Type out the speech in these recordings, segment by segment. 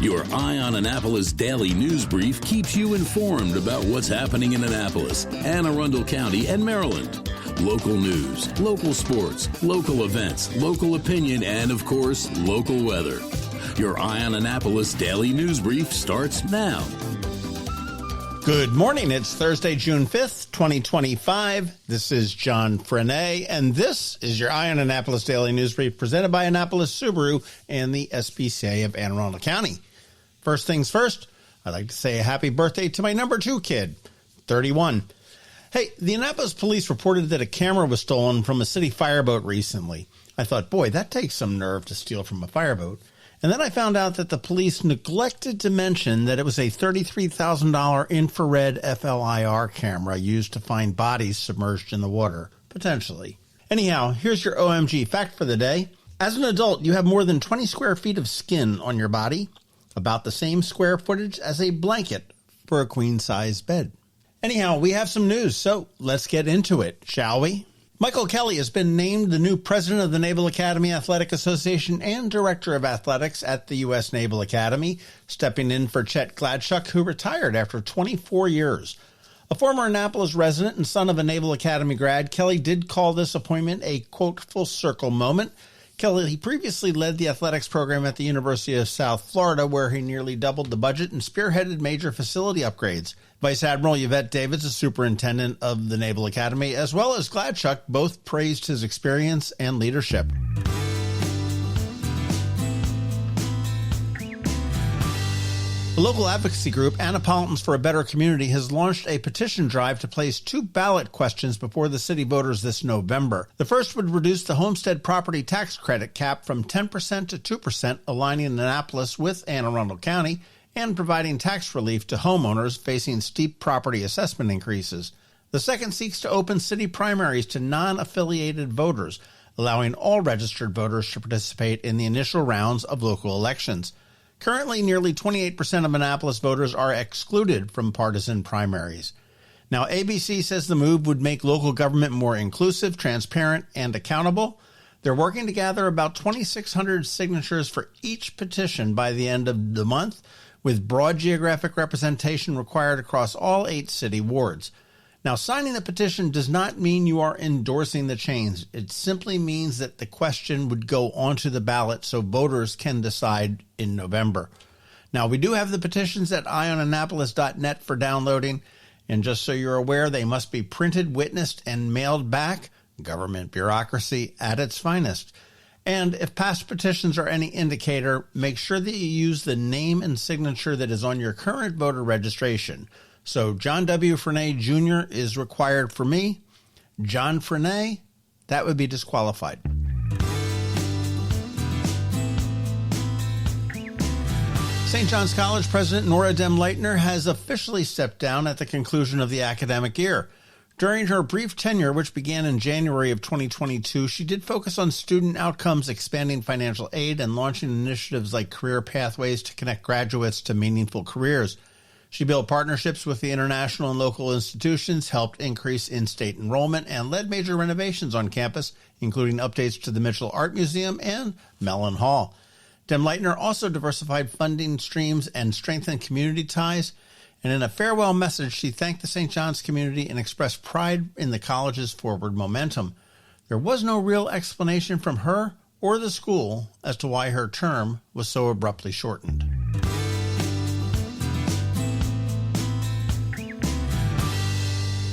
Your Eye on Annapolis daily news brief keeps you informed about what's happening in Annapolis, Anne Arundel County, and Maryland. Local news, local sports, local events, local opinion, and, of course, local weather. Your Eye on Annapolis daily news brief starts now. Good morning. It's Thursday, June 5th, 2025. This is John Frenaye, and this is your Eye on Annapolis daily news brief presented by Annapolis Subaru and the SPCA of Anne Arundel County. First things first, I'd like to say a happy birthday to my number 2 kid, 31. Hey, the Annapolis police reported that a camera was stolen from a city fireboat recently. I thought, boy, that takes some nerve to steal from a fireboat. And then I found out that the police neglected to mention that it was a $33,000 infrared FLIR camera used to find bodies submerged in the water, potentially. Anyhow, here's your OMG fact for the day. As an adult, you have more than 20 square feet of skin on your body, about the same square footage as a blanket for a queen-size bed. Anyhow, we have some news, so let's get into it, shall we? Michael Kelly has been named the new president of the Naval Academy Athletic Association and director of athletics at the U.S. Naval Academy, stepping in for Chet Gladchuk, who retired after 24 years. A former Annapolis resident and son of a Naval Academy grad, Kelly did call this appointment a, quote, full circle moment. Kelly previously led the athletics program at the University of South Florida, where he nearly doubled the budget and spearheaded major facility upgrades. Vice Admiral Yvette Davids, the superintendent of the Naval Academy, as well as Gladchuk, both praised his experience and leadership. The local advocacy group, Annapolis for a Better Community, has launched a petition drive to place 2 ballot questions before the city voters this November. The first would reduce the homestead property tax credit cap from 10% to 2%, aligning Annapolis with Anne Arundel County, and providing tax relief to homeowners facing steep property assessment increases. The second seeks to open city primaries to non-affiliated voters, allowing all registered voters to participate in the initial rounds of local elections. Currently, nearly 28% of Annapolis voters are excluded from partisan primaries. Now, ABC says the move would make local government more inclusive, transparent, and accountable. They're working to gather about 2,600 signatures for each petition by the end of the month, with broad geographic representation required across all 8 city wards. Now, signing the petition does not mean you are endorsing the change. It simply means that the question would go onto the ballot so voters can decide in November. Now, we do have the petitions at eyeonannapolis.net for downloading, and just so you're aware, they must be printed, witnessed, and mailed back. Government bureaucracy at its finest. And if past petitions are any indicator, make sure that you use the name and signature that is on your current voter registration. So John W. Frenaye Jr. is required for me. John Frenaye, that would be disqualified. St. John's College President Nora Demleitner has officially stepped down at the conclusion of the academic year. During her brief tenure, which began in January of 2022, she did focus on student outcomes, expanding financial aid, and launching initiatives like career pathways to connect graduates to meaningful careers. She built partnerships with the international and local institutions, helped increase in-state enrollment, and led major renovations on campus, including updates to the Mitchell Art Museum and Mellon Hall. Demleitner also diversified funding streams and strengthened community ties. And in a farewell message, she thanked the St. John's community and expressed pride in the college's forward momentum. There was no real explanation from her or the school as to why her term was so abruptly shortened.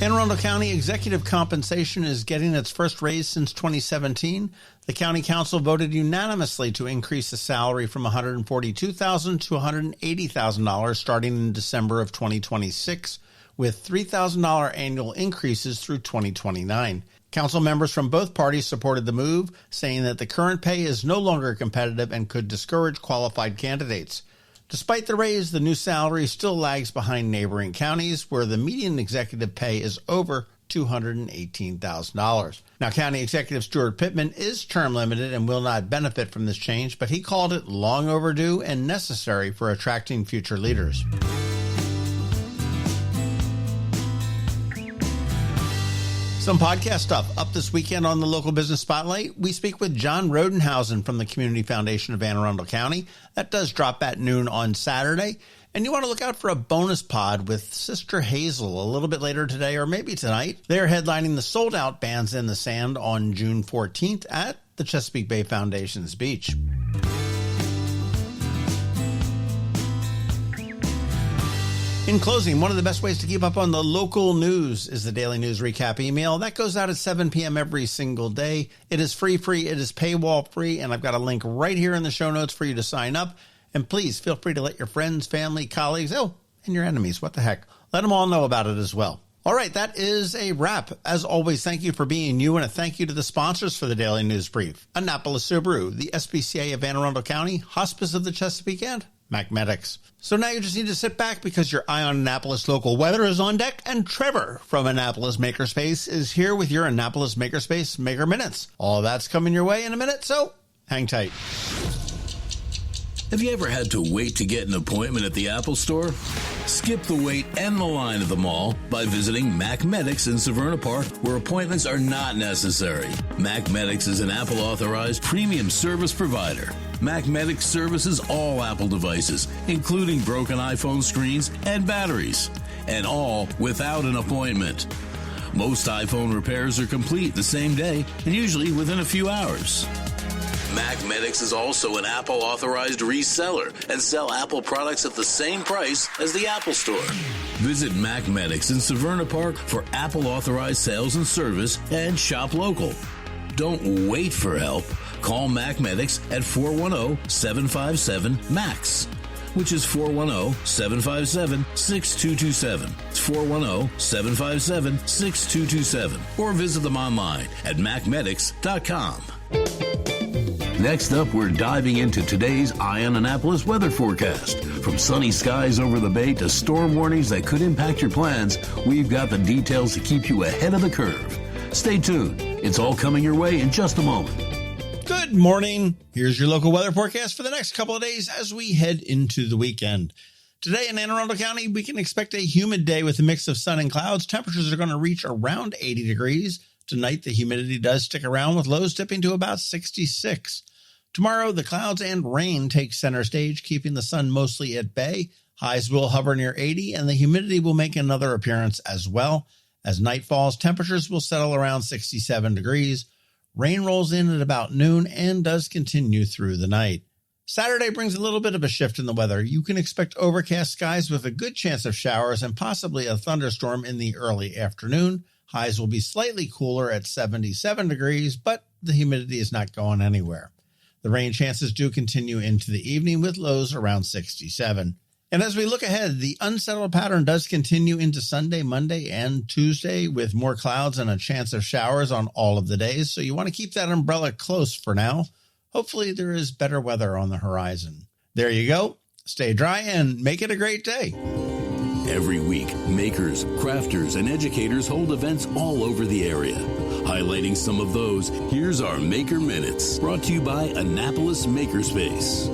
Anne Arundel County executive compensation is getting its first raise since 2017. The county council voted unanimously to increase the salary from $142,000 to $180,000 starting in December of 2026, with $3,000 annual increases through 2029. Council members from both parties supported the move, saying that the current pay is no longer competitive and could discourage qualified candidates. Despite the raise, the new salary still lags behind neighboring counties, where the median executive pay is over $218,000. Now, County Executive Stuart Pittman is term limited and will not benefit from this change, but he called it long overdue and necessary for attracting future leaders. Some podcast stuff up this weekend on the Local Business Spotlight. We speak with John Rodenhausen from the Community Foundation of Anne Arundel County. That does drop at noon on Saturday. And you want to look out for a bonus pod with Sister Hazel a little bit later today or maybe tonight. They're headlining the Sold Out Bands in the Sand on June 14th at the Chesapeake Bay Foundation's beach. In closing, one of the best ways to keep up on the local news is the Daily News Recap email. That goes out at 7 p.m. every single day. It is free, it is paywall free, and I've got a link right here in the show notes for you to sign up. And please feel free to let your friends, family, colleagues, and your enemies, what the heck, let them all know about it as well. All right, that is a wrap. As always, thank you for being you, and a thank you to the sponsors for the Daily News Brief: Annapolis Subaru, the SPCA of Anne Arundel County, Hospice of the Chesapeake, and Makerspace. So now you just need to sit back because your eye on Annapolis local weather is on deck, and Trevor from Annapolis Makerspace is here with your Annapolis Makerspace Maker Minutes. All that's coming your way in a minute, so hang tight. Have you ever had to wait to get an appointment at the Apple Store? Skip the wait and the line at the mall by visiting Makerspace in Severna Park, where appointments are not necessary. Makerspace is an Apple-authorized premium service provider. Makerspace services all Apple devices, including broken iPhone screens and batteries, and all without an appointment. Most iPhone repairs are complete the same day and usually within a few hours. Makerspace is also an Apple-authorized reseller and sell Apple products at the same price as the Apple Store. Visit Makerspace in Severna Park for Apple-authorized sales and service and shop local. Don't wait for help. Call Makerspace at 410-757-MAX, which is 410-757-6227. It's 410-757-6227. Or visit them online at makerspace.com. Next up, we're diving into today's Eye on Annapolis weather forecast. From sunny skies over the bay to storm warnings that could impact your plans, we've got the details to keep you ahead of the curve. Stay tuned. It's all coming your way in just a moment. Good morning. Here's your local weather forecast for the next couple of days as we head into the weekend. Today in Anne Arundel County, we can expect a humid day with a mix of sun and clouds. Temperatures are going to reach around 80 degrees. Tonight, the humidity does stick around with lows dipping to about 66. Tomorrow, the clouds and rain take center stage, keeping the sun mostly at bay. Highs will hover near 80, and the humidity will make another appearance as well. As night falls, temperatures will settle around 67 degrees. Rain rolls in at about noon and does continue through the night. Saturday brings a little bit of a shift in the weather. You can expect overcast skies with a good chance of showers and possibly a thunderstorm in the early afternoon. Highs will be slightly cooler at 77 degrees, but the humidity is not going anywhere. The rain chances do continue into the evening with lows around 67. And as we look ahead, the unsettled pattern does continue into Sunday, Monday, and Tuesday with more clouds and a chance of showers on all of the days. So you want to keep that umbrella close for now. Hopefully there is better weather on the horizon. There you go. Stay dry and make it a great day. Every week, makers, crafters, and educators hold events all over the area. Highlighting some of those, here's our Maker Minutes, brought to you by Annapolis Makerspace.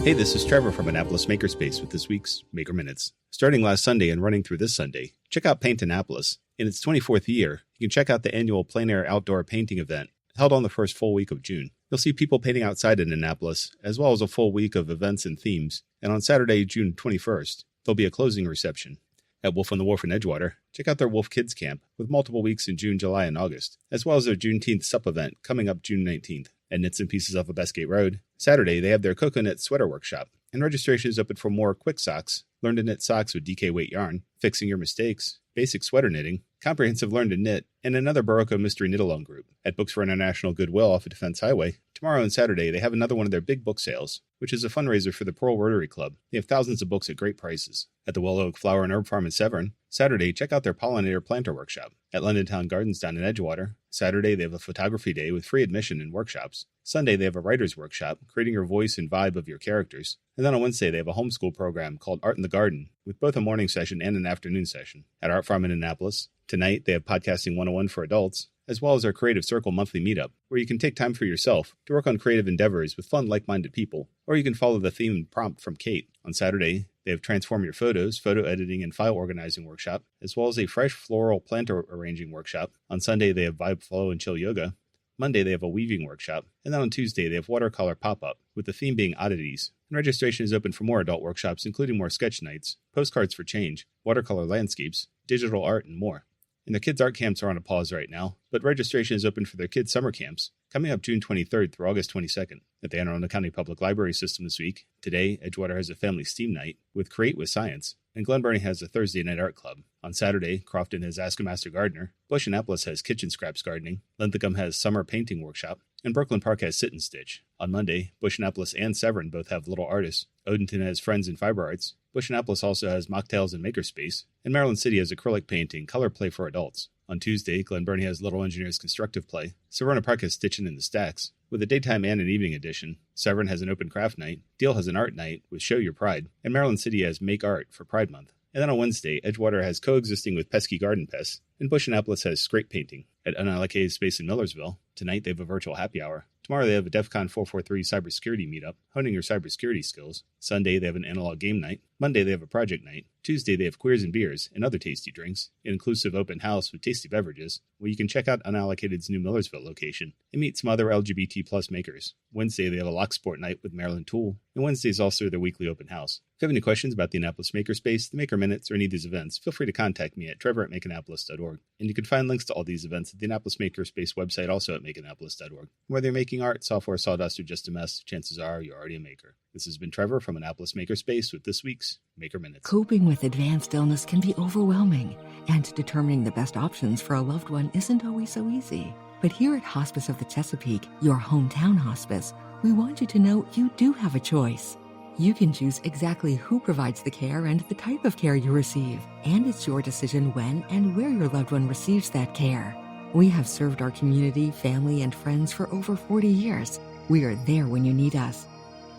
Hey, this is Trevor from Annapolis Makerspace with this week's Maker Minutes. Starting last Sunday and running through this Sunday, check out Paint Annapolis. In its 24th year, you can check out the annual plein air outdoor painting event held on the first full week of June. You'll see people painting outside in Annapolis, as well as a full week of events and themes. And on Saturday, June 21st, there'll be a closing reception. At Wolf on the Wharf in Edgewater, check out their Wolf Kids Camp with multiple weeks in June, July, and August, as well as their Juneteenth Sup event coming up June 19th. At Knits and Pieces off of Bestgate Road, Saturday they have their Coconut Sweater Workshop, and registration is open for more quick socks, learn to knit socks with DK weight yarn, fixing your mistakes, basic sweater knitting, comprehensive learn to knit, and another Barocco Mystery Knit-Along group. At Books for International Goodwill off of Defense Highway, tomorrow and Saturday they have another one of their big book sales, which is a fundraiser for the Pearl Rotary Club. They have thousands of books at great prices. At the Willow Oak Flower and Herb Farm in Severn, Saturday check out their Pollinator Planter Workshop. At London Town Gardens down in Edgewater, Saturday they have a photography day with free admission and workshops. Sunday they have a writer's workshop, creating your voice and vibe of your characters. And then on Wednesday they have a homeschool program called Art in the Garden, with both a morning session and an afternoon session. At Art Farm in Annapolis, tonight they have Podcasting 101 for adults, as well as our Creative Circle monthly meetup, where you can take time for yourself to work on creative endeavors with fun, like-minded people, or you can follow the theme and prompt from Kate. On Saturday, They have Transform Your Photos, photo editing and file organizing workshop, as well as a fresh floral planter arranging workshop. On Sunday, they have Vibe Flow and Chill Yoga. Monday, they have a weaving workshop. And then on Tuesday, they have watercolor pop-up, with the theme being oddities. And registration is open for more adult workshops, including more sketch nights, postcards for change, watercolor landscapes, digital art, and more. And the kids' art camps are on a pause right now, but registration is open for their kids' summer camps, coming up June 23rd through August 22nd. At the Anne Arundel County Public Library System this week, today, Edgewater has a family STEAM night with Create with Science, and Glen Burnie has a Thursday night art club. On Saturday, Crofton has Ask a Master Gardener, Bush Annapolis has Kitchen Scraps Gardening, Linthicum has Summer Painting Workshop, and Brooklyn Park has Sit and Stitch. On Monday, Bush Annapolis and Severn both have Little Artists, Odenton has Friends in Fiber Arts, Bush Annapolis also has Mocktails and Makerspace, and Maryland City has Acrylic Painting, Color Play for Adults. On Tuesday, Glen Burnie has Little Engineers Constructive Play, Severna Park has Stitching in the Stacks, with a daytime and an evening edition. Severn has an open craft night, Deal has an art night with Show Your Pride, and Maryland City has Make Art for Pride Month. And then on Wednesday, Edgewater has Coexisting with Pesky Garden Pests, and Bush Annapolis has Scrape Painting. At unallocated space in Millersville, tonight they have a virtual happy hour. Tomorrow they have a DEF CON 443 cybersecurity meetup, honing your cybersecurity skills. Sunday they have an analog game night. Monday they have a project night. Tuesday they have queers and beers and other tasty drinks, an inclusive open house with tasty beverages, where you can check out Unallocated's new Millersville location and meet some other LGBT plus makers. Wednesday they have a lock sport night with Maryland Tool, and Wednesday is also their weekly open house. If you have any questions about the Annapolis Makerspace, the Maker Minutes, or any of these events, feel free to contact me at trevor@makeannapolis.org. And you can find links to all these events at the Annapolis Makerspace website, also at makeannapolis.org. Whether you're making art, software, sawdust, or just a mess, chances are you're already a maker. This has been Trevor from Annapolis Makerspace with this week's Maker Minutes. Coping with advanced illness can be overwhelming, and determining the best options for a loved one isn't always so easy. But here at Hospice of the Chesapeake, your hometown hospice, we want you to know you do have a choice. You can choose exactly who provides the care and the type of care you receive, and it's your decision when and where your loved one receives that care. We have served our community, family, and friends for over 40 years. We are there when you need us.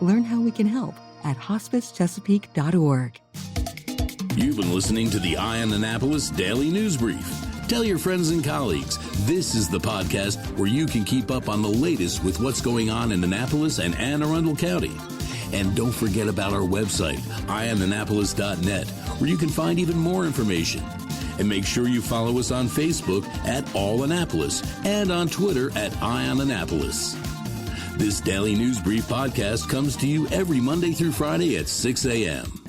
Learn how we can help at hospicechesapeake.org. You've been listening to the Eye on Annapolis Daily News Brief. Tell your friends and colleagues, this is the podcast where you can keep up on the latest with what's going on in Annapolis and Anne Arundel County. And don't forget about our website, eyeonannapolis.net, where you can find even more information. And make sure you follow us on Facebook at All Annapolis and on Twitter at Eye on Annapolis. This Daily News Brief podcast comes to you every Monday through Friday at 6 a.m.